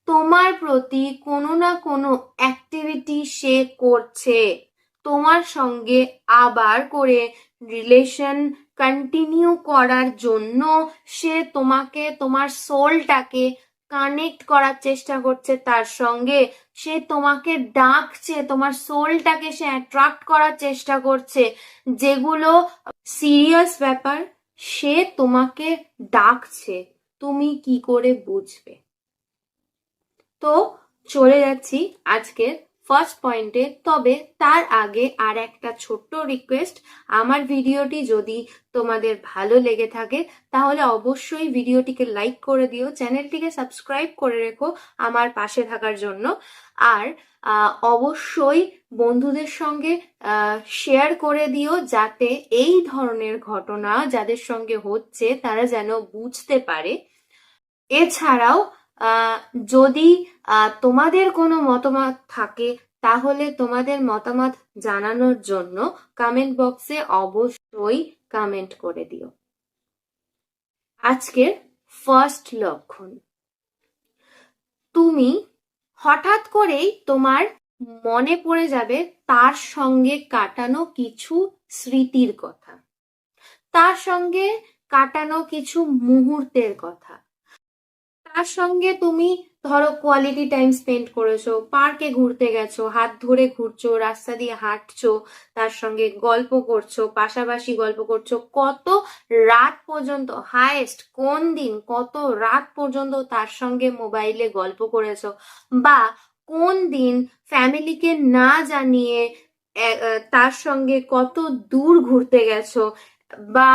তোমার প্রতি কোনো না কোনো অ্যাক্টিভিটি সে করছে, তোমার সঙ্গে আবার করে রিলেশন কন্টিনিউ করার জন্য সে তোমাকে, তোমার সোলটাকে কানেক্ট করার চেষ্টা করছে তার সঙ্গে। সে তোমাকে ডাকছে, তোমার সোলটাকে সে অ্যাট্রাক্ট করার চেষ্টা করছে, যেগুলো সিরিয়াস ব্যাপার। সে তোমাকে ডাকছে, তুমি কি করে বুঝবে? তো চলে যাচ্ছি আজকের ফার্স্ট পয়েন্টে। তবে তার আগে আর একটা ছোট্ট রিকোয়েস্ট, আমার ভিডিওটি যদি তোমাদের ভালো লেগে থাকে তাহলে অবশ্যই ভিডিওটিকে লাইক করে দিও, চ্যানেলটিকে সাবস্ক্রাইব করে রেখো আমার পাশে থাকার জন্য। আর অবশ্যই বন্ধুদের সঙ্গে শেয়ার করে দিও, যাতে এই ধরনের ঘটনা যাদের সঙ্গে হচ্ছে তারা যেন বুঝতে পারে। এছাড়াও যদি তোমাদের কোনো মতামত থাকে তাহলে তোমাদের মতামত জানানোর জন্য কমেন্ট বক্সে অবশ্যই কমেন্ট করে দিও। আজকের ফার্স্ট লক্ষণ, তুমি হঠাৎ করেই তোমার মনে পড়ে যাবে তার সঙ্গে কাটানো কিছু স্মৃতির কথা, তার সঙ্গে কাটানো কিছু মুহূর্তের কথা। তার সঙ্গে তুমি ধরো কোয়ালিটি টাইম স্পেন্ড করেছো, পার্কে ঘুরতে গেছো, হাত ধরে ঘুরছো, রাস্তা দিয়ে হাঁটছো, তার সঙ্গে গল্প করছো, পাশাপাশি গল্প করছো, কত রাত পর্যন্ত, হাইয়েস্ট কোন দিন কত রাত পর্যন্ত তার সঙ্গে মোবাইলে গল্প করেছো, বা কোন দিন ফ্যামিলিকে না জানিয়ে তার সঙ্গে কত দূর ঘুরতে গেছো, বা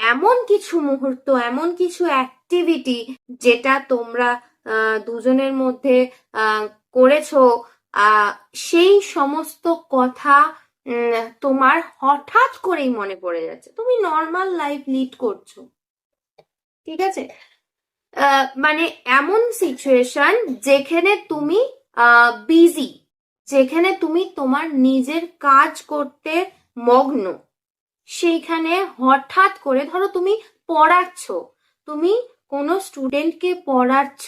এমন কিছু মুহূর্ত, এমন কিছু অ্যাক্টিভিটি যেটা তোমরা দুজনের মধ্যে করেছো, সেই সমস্ত কথা তোমার হঠাৎ করেই মনে পড়ে যাচ্ছে। তুমি নর্মাল লাইফ লিড করছো, ঠিক আছে, মানে এমন সিচুয়েশন যেখানে তুমি বিজি, যেখানে তুমি তোমার নিজের কাজ করতে মগ্ন, সেইখানে হঠাৎ করে ধরো তুমি পড়াচ্ছ, তুমি কোনো স্টুডেন্টকে পড়াচ্ছ,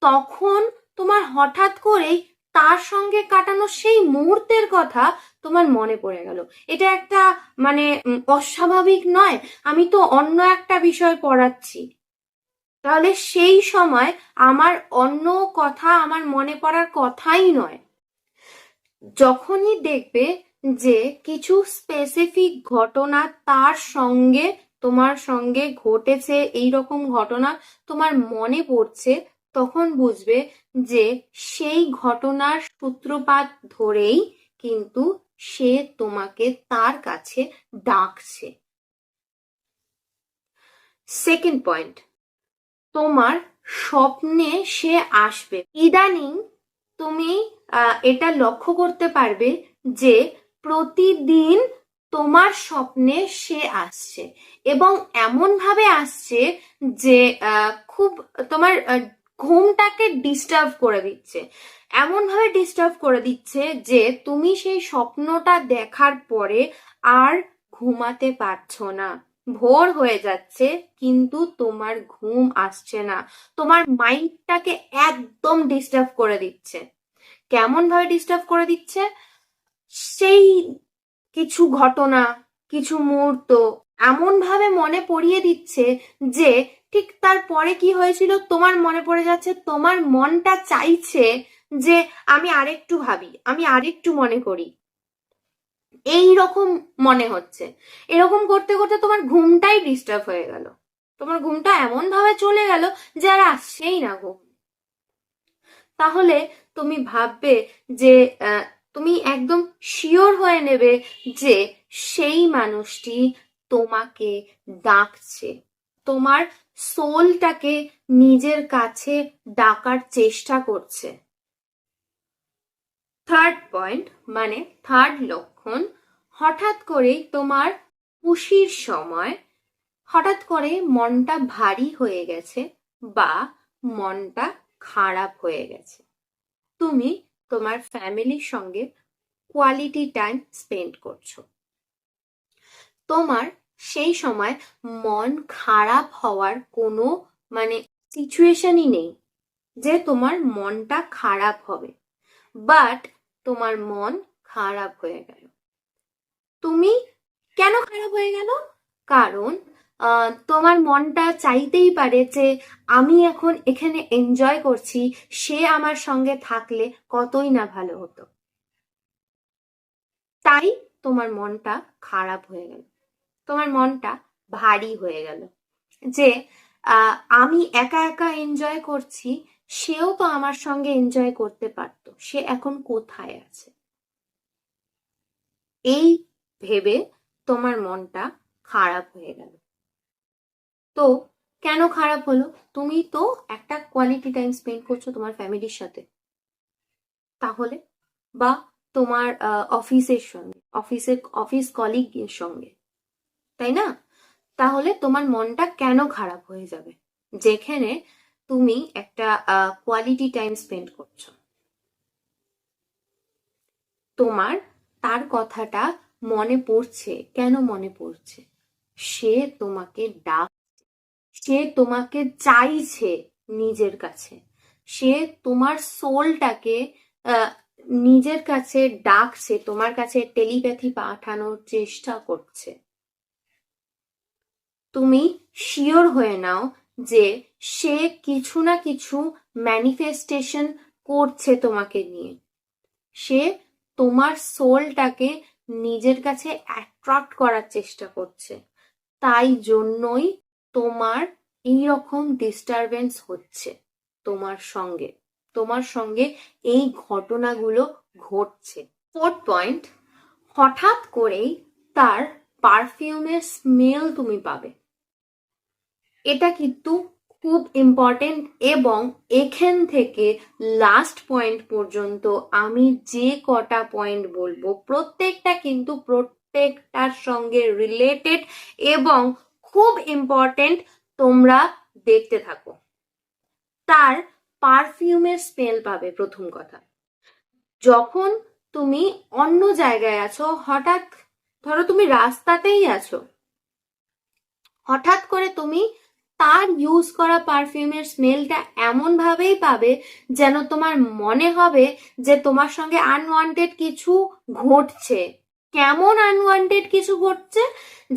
তখন তোমার হঠাৎ করেই তার সঙ্গে কাটানো সেই মুহূর্তের কথা তোমার মনে পড়ে গেল। এটা একটা মানে অস্বাভাবিক নয়? আমি তো অন্য একটা বিষয় পড়াচ্ছি, তাহলে সেই সময় আমার অন্য কথা আমার মনে পড়ার কথাই নয়। যখনই দেখবে যে কিছু স্পেসিফিক ঘটনা তার সঙ্গে, তোমার সঙ্গে ঘটেছে, এইরকম ঘটনা তোমার মনে পড়ছে, তখন বুঝবে যে সেই ঘটনার সূত্রপাত ধরেই কিন্তু সে তোমাকে তার কাছে ডাকছে। সেকেন্ড পয়েন্ট, তোমার স্বপ্নে সে আসবে। ইদানিং তুমি এটা লক্ষ্য করতে পারবে যে প্রতিদিন তোমার স্বপ্নে সে আসছে, এবং এমন ভাবে আসছে যে খুব তোমার ঘুমটাকে ডিস্টার্ব করে দিচ্ছে, এমন ভাবে ডিস্টার্ব করে দিচ্ছে যে তুমি সেই স্বপ্নটা দেখার পরে আর ঘুমাতে পারছো না। ভোর হয়ে যাচ্ছে কিন্তু তোমার ঘুম আসছে না, তোমার মাইন্ডটাকে একদম ডিস্টার্ব করে দিচ্ছে। কেমন ভাবে ডিস্টার্ব করে দিচ্ছে? সেই কিছু ঘটনা, কিছু মুহূর্ত এমন ভাবে মনে পড়িয়ে দিচ্ছে যে ঠিক তারপরে কি হয়েছিল তোমার মনে পড়ে যাচ্ছে, তোমার মনটা চাইছে যে আমি আরেকটু ভাবি, আমি আরেকটু মনে করি, এই রকম মনে হচ্ছে। এরকম করতে করতে তোমার ঘুমটাই ডিস্টার্ব হয়ে গেল, তোমার ঘুমটা এমন ভাবে চলে গেল যে আর আসছেই না ঘুম। তাহলে তুমি ভাববে যে তুমি একদম শিওর হয়ে নেবে যে সেই মানুষটি তোমাকে ডাকছে, তোমার সোলটাকে নিজের কাছে ডাকার চেষ্টা করছে। থার্ড পয়েন্ট মানে থার্ড লক্ষণ, হঠাৎ করেই তোমার খুশির সময় হঠাৎ করে মনটা ভারী হয়ে গেছে বা মনটা খারাপ হয়ে গেছে, তুমি তোমার ফ্যামিলির সঙ্গে কোয়ালিটি টাইম স্পেন্ড করছো, তোমার সেই সময় মন খারাপ হওয়ার কোনো মানে সিচুয়েশনই নেই, যে তোমার মনটা খারাপ হবে, বাট তোমার মন খারাপ হয়ে গেল। তুমি কেন খারাপ হয়ে গেল? কারণ তোমার মনটা চাইতেই পারে যে আমি এখন এখানে এনজয় করছি, সে আমার সঙ্গে থাকলে কতই না ভালো হতো। তাই তোমার মনটা খারাপ হয়ে গেল, তোমার মনটা ভারী হয়ে গেল যে আমি একা একা এনজয় করছি, সেও তো আমার সঙ্গে এনজয় করতে পারতো, সে এখন কোথায় আছে? এই ভেবে তোমার মনটা খারাপ হয়ে গেল। তো কেন খারাপ হলো? তুমি তো একটা কোয়ালিটি টাইম স্পেন্ড করছো তোমার ফ্যামিলির সাথে, তাহলে বা তোমার অফিসের সঙ্গে, অফিস কলিগের সঙ্গে, তাই না? তাহলে তোমার মনটা কেন খারাপ হয়ে যাবে যেখানে তুমি একটা কোয়ালিটি টাইম স্পেন্ড করছো? তোমার তার কথাটা মনে পড়ছে। কেন মনে পড়ছে? সে তোমাকে সে তোমাকে চাইছে নিজের কাছে, সে তোমার সোলটাকে নিজের কাছে ডাকছে, তোমার কাছে টেলিপ্যাথি পাঠানোর চেষ্টা করছে। তুমি শিওর হয়ে নাও যে সে কিছু না কিছু ম্যানিফেস্টেশন করছে তোমাকে নিয়ে। সে তোমার সোলটাকে নিজের কাছে অ্যাট্রাক্ট করার চেষ্টা করছে। তাই জন্যই তোমার এইরকম ডিস্টারবেন্স হচ্ছে তোমার সঙ্গে এই ঘটনাগুলো ঘটছে। 4th পয়েন্ট, হঠাৎ করেই তার পারফিউমের স্মেল তুমি পাবে। এটা কিন্তু খুব ইম্পর্টেন্ট, এবং এখান থেকে লাস্ট পয়েন্ট পর্যন্ত আমি যে কটা পয়েন্ট বলবো প্রত্যেকটা কিন্তু প্রত্যেকটার সঙ্গে রিলেটেড এবং খুব ইম্পর্টেন্ট। তোমরা দেখতে থাকো। তার পারফিউমের স্মেল পাবে। প্রথম কথা, যখন তুমি অন্য জায়গায় আছো, হঠাৎ ধরো তুমি রাস্তাতেই আছো, হঠাৎ করে তুমি তার ইউজ করা পারফিউমের স্মেলটা এমন ভাবেই পাবে যেন তোমার মনে হবে যে তোমার সঙ্গে আনওয়ান্টেড কিছু ঘটছে। কেমন আনওয়ান্টেড কিছু ঘটছে?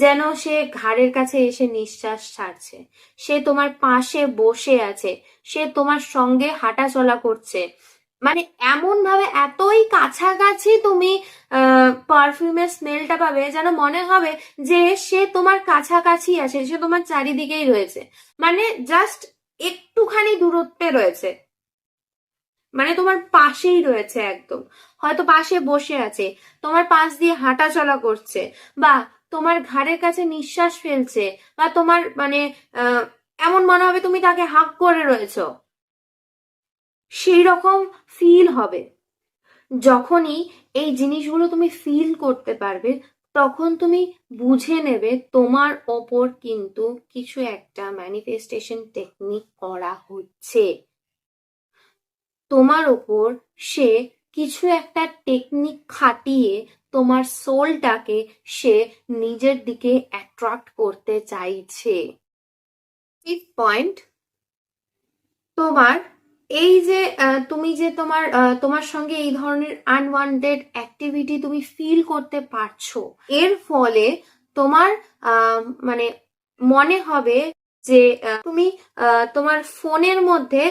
যেন সে ঘাড়ের কাছে এসে নিঃশ্বাস ছাড়ছে, সে তোমার পাশে বসে আছে, সে তোমার সঙ্গে হাঁটা চলা করছে। মানে এমন ভাবে এতই কাছাকাছি তুমি পারফিউমের স্মেলটা পাবে যেন মনে হবে যে সে তোমার কাছাকাছি আছে, সে তোমার চারিদিকেই রয়েছে, মানে জাস্ট একটুখানি দূরত্বে রয়েছে, মানে তোমার পাশেই রয়েছে একদম। হয়তো পাশে বসে আছে, তোমার পাশ দিয়ে হাঁটা চলা করছে, বা তোমার ঘাড়ের কাছে নিঃশ্বাস ফেলছে, বা তোমার মানে এমন মনে হবে তুমি তাকে হাগ করে রয়েছো, সেই রকম ফিল হবে। যখনই এই জিনিসগুলো তুমি ফিল করতে পারবে, তখন তুমি বুঝে নেবে তোমার ওপর কিন্তু কিছু একটা ম্যানিফেস্টেশন টেকনিক করা হচ্ছে। তোমার ওপর সে কিছু একটা টেকনিক খাটিয়ে তোমার সোলটাকে সে নিজের দিকে অ্যাট্রাক্ট করতে চাইছে। 5th পয়েন্ট, তোমার এই যে তুমি যে তোমার সঙ্গে এই ধরনের আনওয়ান্টেড অ্যাক্টিভিটি তুমি ফিল করতে পারছো, এর ফলে তোমার মানে মনে হবে যে তুমি তোমার ফোনের মধ্যে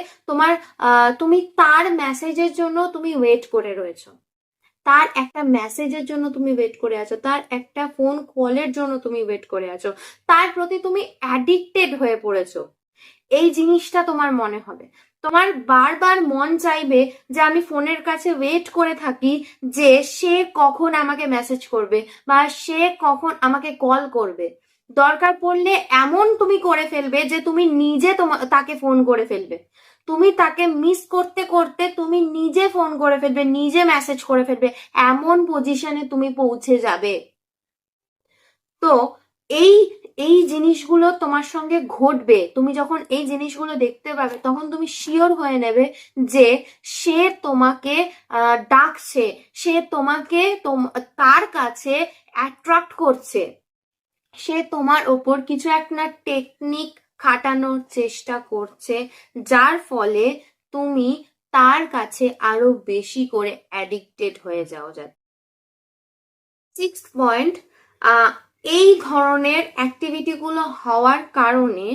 তুমি তার মেসেজের জন্য তুমি ওয়েট করে রয়েছো, তার একটা মেসেজের জন্য তুমি ওয়েট করে আছো, তার একটা ফোন কলের জন্য তুমি ওয়েট করে আছো, তার প্রতি তুমি অ্যাডিক্টেড হয়ে পড়েছো। এই জিনিসটা তোমার মনে হবে, তোমার বারবার মন চাইবে যে আমি ফোনের কাছে ওয়েট করে থাকি যে সে কখন আমাকে মেসেজ করবে বা সে কখন আমাকে কল করবে। দরকার পড়লে এমন তুমি করে ফেলবে যে তুমি নিজে তাকে ফোন করে ফেলবে, তুমি তাকে মিস করতে করতে তুমি নিজে ফোন করে ফেলবে, নিজে মেসেজ করে ফেলবে, এমন পজিশনে তুমি পৌঁছে যাবে। তো এই এই জিনিসগুলো তোমার সঙ্গে ঘটবে। তুমি যখন এই জিনিসগুলো দেখতে পাবে, তখন তুমি শিওর হয়ে নেবে যে সে তোমাকে ডাকছে, সে তোমাকে তার কাছে অ্যাট্রাক্ট করছে, সে তোমার ওপর কিছু একটা টেকনিক খাটানোর চেষ্টা করছে, যার ফলে তুমি তার কাছে আরো বেশি করে অ্যাডিক্টেড হয়ে যাও। যাতে 6th পয়েন্ট, এই ধরনের অ্যাক্টিভিটিগুলো হওয়ার কারণে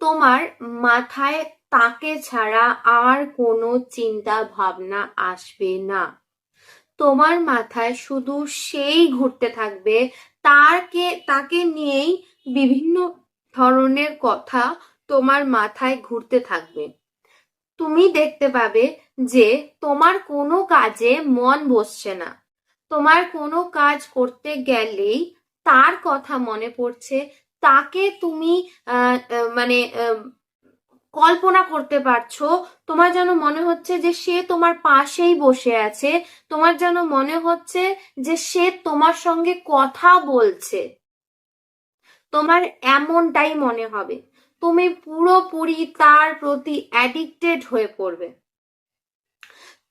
তোমার মাথায় তাকে ছাড়া আর কোনো চিন্তা ভাবনা আসবে না। তোমার মাথায় শুধু সেই ঘুরতে থাকবে, তাকে নিয়েই বিভিন্ন ধরনের কথা তোমার মাথায় ঘুরতে থাকবে। তুমি দেখতে পাবে যে তোমার কোনো কাজে মন বসছে না। তোমার কোনো কাজ করতে গেলেই তার কথা মনে পড়ছে, তাকে তুমি মানে কল্পনা করতে পারছো। তোমার যেন মনে হচ্ছে যে সে তোমার পাশেই বসে আছে, তোমার যেন মনে হচ্ছে যে সে তোমার সঙ্গে কথা বলছে, তোমার এমনটাই মনে হবে। তুমি পুরোপুরি তার প্রতি অ্যাডিক্টেড হয়ে পড়বে।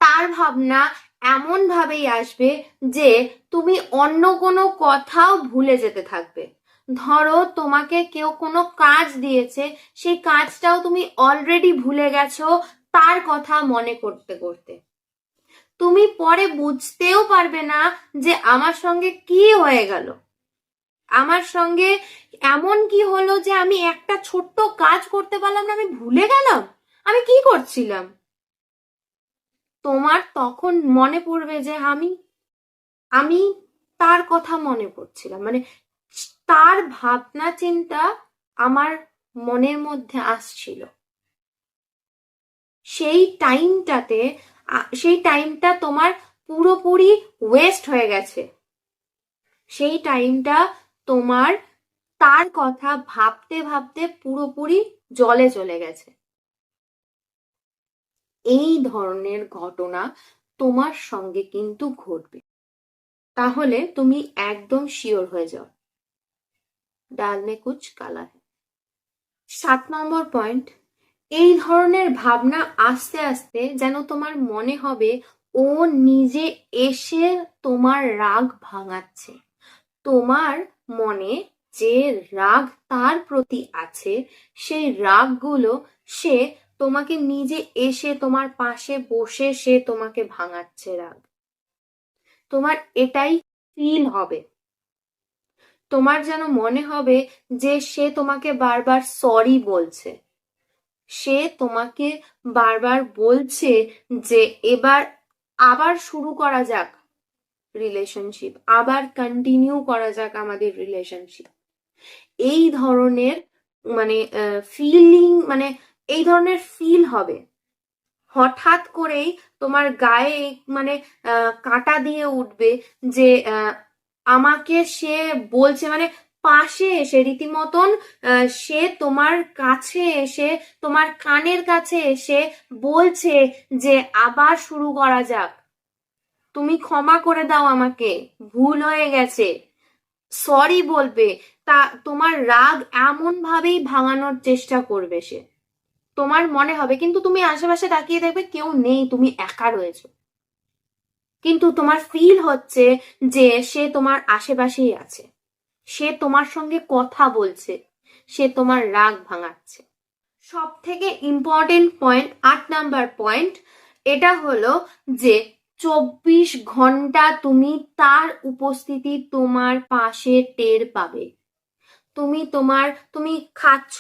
তার ভাবনা এমন ভাবেই আসবে যে তুমি অন্য কোনো কথাও ভুলে যেতে থাকবে। ধরো তোমাকে কেউ কোনো কাজ দিয়েছে, সেই কাজটাও তুমি অলরেডি ভুলে গেছো তার কথা মনে করতে করতে। তুমি পরে বুঝতেও পারবে না যে আমার সঙ্গে কি হয়ে গেল, আমার সঙ্গে এমন কি হলো যে আমি একটা ছোট্ট কাজ করতে পারলাম না, আমি ভুলে গেলাম আমি কি করছিলাম। তোমার তখন মনে পড়বে যে আমি তার কথা মনে পড়ছিলাম, মানে তার ভাবনা চিন্তা আমার মনের মধ্যে আসছিল। সেই টাইমটা তোমার পুরোপুরি ওয়েস্ট হয়ে গেছে। সেই টাইমটা তোমার তার কথা ভাবতে ভাবতে পুরোপুরি জলে চলে গেছে। এই ধরনের ঘটনা তোমার সঙ্গে কিন্তু ঘটবে। তাহলে তুমি একদম শিওর হয়ে যাও, ডাল মে কুছ কালা হ্যায়। 7 নম্বর পয়েন্ট, এই ধরনের ভাবনা আস্তে আস্তে যেন তোমার মনে হবে ও নিজে এসে তোমার রাগ ভাঙাচ্ছে। তোমার মনে যে রাগ তার প্রতি আছে, সেই রাগগুলো সে তোমাকে নিজে এসে তোমার পাশে বসে সে তোমাকে ভাঙাচ্ছে রাগ। তোমার এটাই ফিল হবে। তোমার যেন মনে হবে যে সে তোমাকে বারবার সরি বলছে, সে তোমাকে বারবার বলছে যে এবার আবার শুরু করা যাক রিলেশনশিপ, আবার কন্টিনিউ করা যাক আমাদের রিলেশনশিপ। এই ধরনের মানে ফিলিং, মানে এই ধরনের ফিল হবে। হঠাৎ করেই তোমার গায়ে মানে কাঁটা দিয়ে উঠবে যে আমাকে সে বলছে, মানে পাশে এসে রীতিমতন সে তোমার কাছে এসে তোমার কানের কাছে এসে বলছে যে আবার শুরু করা যাক, তুমি ক্ষমা করে দাও আমাকে, ভুল হয়ে গেছে, সরি বলবে। তা তোমার রাগ এমন ভাবেই ভাঙানোর চেষ্টা করবে সে। তোমার মনে হবে, কিন্তু তুমি আশেপাশে তাকিয়ে দেখবে কেউ নেই, তুমি একা রয়েছো, কিন্তু তোমার ফিল হচ্ছে যে সে তোমার আশেপাশেই আছে, সে তোমার সঙ্গে কথা বলছে, সে তোমার রাগ ভাঙাচ্ছে। সব থেকে ইম্পর্টেন্ট পয়েন্ট, 8 নাম্বার পয়েন্ট, এটা হলো যে 24 ঘন্টা তুমি তার উপস্থিতি তোমার পাশে টের পাবে। তুমি খাচ্ছ,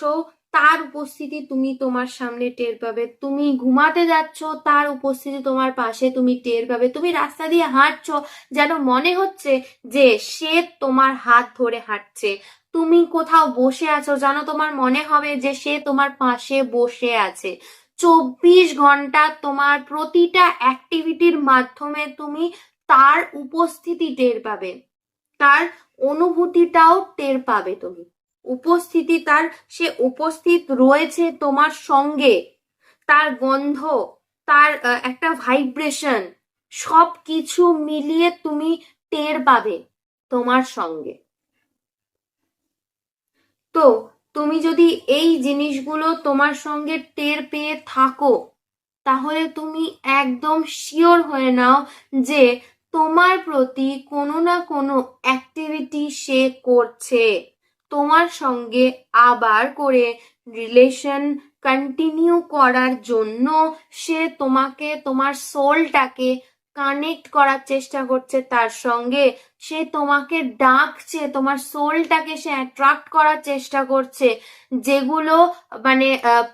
তার উপস্থিতি তুমি তোমার সামনে টের পাবে। তুমি ঘুমাতে যাচ্ছ, তার উপস্থিতি তোমার পাশে তুমি টের পাবে। তুমি রাস্তা দিয়ে হাঁটছো, যেন মনে হচ্ছে যে সে তোমার হাত ধরে হাঁটছে। তুমি কোথাও বসে আছো, যেন তোমার মনে হবে যে সে তোমার পাশে বসে আছে। 24 ঘন্টা তোমার প্রতিটা অ্যাক্টিভিটির মাধ্যমে তুমি তার উপস্থিতি টের পাবে, তার অনুভূতিটাও টের পাবে। তুমি উপস্থিতি, তার সে উপস্থিত রয়েছে তোমার সঙ্গে, তার গন্ধ, তার একটা ভাইব্রেশন, সব কিছু মিলিয়ে তুমি টের পাবে তোমার সঙ্গে। তো তুমি যদি এই জিনিসগুলো তোমার সঙ্গে টের পেয়ে থাকো, তাহলে তুমি একদম শিওর হয়ে নাও যে তোমার প্রতি কোনো না কোনো অ্যাক্টিভিটি সে করছে, তোমার সঙ্গে আবার করে রিলেশন কন্টিনিউ করার জন্য সে তোমাকে, তোমার সোলটাকে কানেক্ট করার চেষ্টা করছে তার সঙ্গে, সে তোমাকে ডাকছে, তোমার সোলটাকে সে অ্যাট্রাক্ট করার চেষ্টা করছে, যেগুলো মানে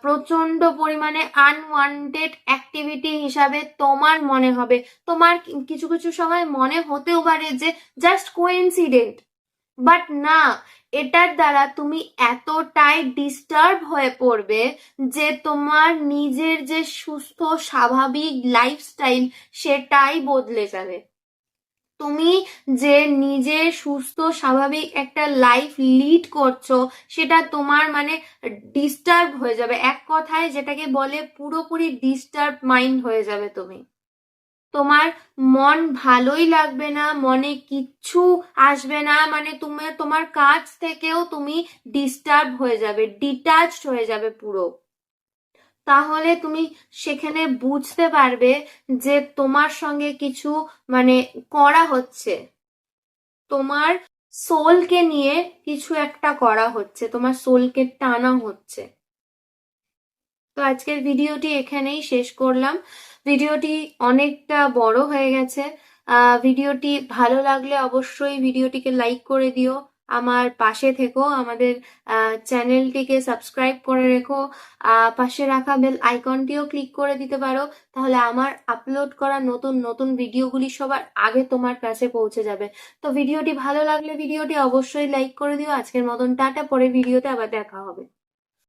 প্রচন্ড পরিমাণে আনওয়ান্টেড অ্যাক্টিভিটি হিসাবে তোমার মনে হবে। তোমার কিছু কিছু সময় মনে হতেও পারে যে জাস্ট কোইন্সিডেন্ট, বাট না, এটার দ্বারা তুমি এতটাই ডিস্টার্ব হয়ে পড়বে যে তোমার নিজের যে সুস্থ স্বাভাবিক লাইফস্টাইল সেটাই বদলে যাবে। তুমি যে নিজে সুস্থ স্বাভাবিক একটা লাইফ লিড করছো সেটা তোমার মানে ডিস্টার্ব হয়ে যাবে, এক কথায় যেটাকে বলে পুরোপুরি ডিস্টার্ব মাইন্ড হয়ে যাবে তুমি। তোমার মন ভালোই লাগবে না, মনে কিচ্ছু আসবে না, মানে তুমি তোমার কাজ থেকেও তুমি ডিস্টার্ব হয়ে যাবে, ডিটাচড হয়ে যাবে পুরো। তাহলে তুমি সেখানে বুঝতে পারবে যে তোমার সঙ্গে কিছু মানে করা হচ্ছে, তোমার সোলকে নিয়ে কিছু একটা করা হচ্ছে, তোমার সোলকে টানা হচ্ছে। তো আজকের ভিডিওটি এখানেই শেষ করলাম। ভিডিওটি অনেকটা বড় হয়ে গেছে। ভিডিওটি ভালো লাগলে অবশ্যই ভিডিওটিকে লাইক করে দিও, আমার পাশে থেকো, আমাদের চ্যানেলটিকে সাবস্ক্রাইব করে রেখো, পাশে রাখা বেল আইকনটিও ক্লিক করে দিতে পারো, তাহলে আমার আপলোড করা নতুন নতুন ভিডিওগুলি সবার আগে তোমার কাছে পৌঁছে যাবে। তো ভিডিওটি ভালো লাগলে ভিডিওটি অবশ্যই লাইক করে দিও। আজকের মতন টাটা, পরে ভিডিওতে আবার দেখা হবে।